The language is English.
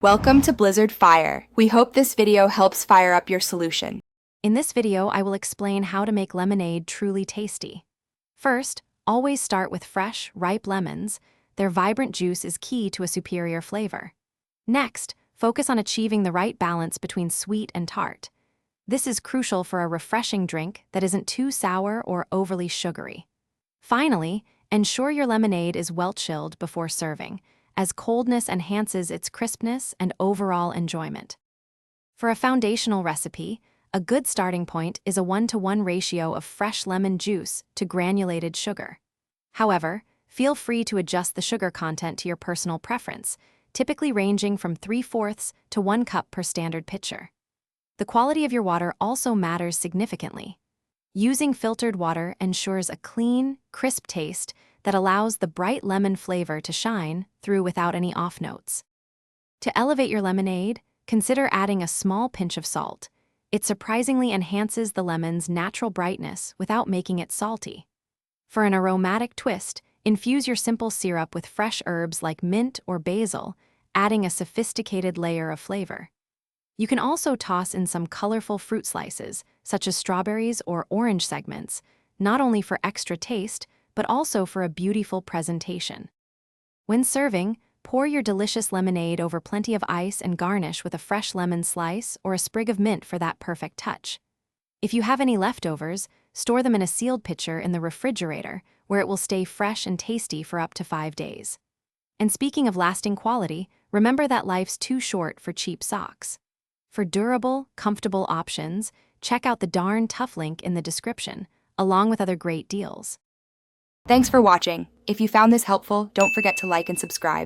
Welcome to Blizzard Fire. We hope this video helps fire up your solution. In this video, I will explain how to make lemonade truly tasty. First, always start with fresh, ripe lemons. Their vibrant juice is key to a superior flavor. Next, focus on achieving the right balance between sweet and tart. This is crucial for a refreshing drink that isn't too sour or overly sugary. Finally, ensure your lemonade is well chilled before serving, as coldness enhances its crispness and overall enjoyment. For a foundational recipe, a good starting point is a 1-to-1 ratio of fresh lemon juice to granulated sugar. However, feel free to adjust the sugar content to your personal preference, typically ranging from 3/4 to 1 cup per standard pitcher. The quality of your water also matters significantly. Using filtered water ensures a clean, crisp taste that allows the bright lemon flavor to shine through without any off notes. To elevate your lemonade, consider adding a small pinch of salt. It surprisingly enhances the lemon's natural brightness without making it salty. For an aromatic twist, infuse your simple syrup with fresh herbs like mint or basil, adding a sophisticated layer of flavor. You can also toss in some colorful fruit slices, such as strawberries or orange segments, not only for extra taste, but also for a beautiful presentation. When serving, pour your delicious lemonade over plenty of ice and garnish with a fresh lemon slice or a sprig of mint for that perfect touch. If you have any leftovers, store them in a sealed pitcher in the refrigerator, where it will stay fresh and tasty for up to 5 days. And speaking of lasting quality, remember that life's too short for cheap socks. For durable, comfortable options, check out the Darn Tough link in the description, along with other great deals. Thanks for watching. If you found this helpful, don't forget to like and subscribe.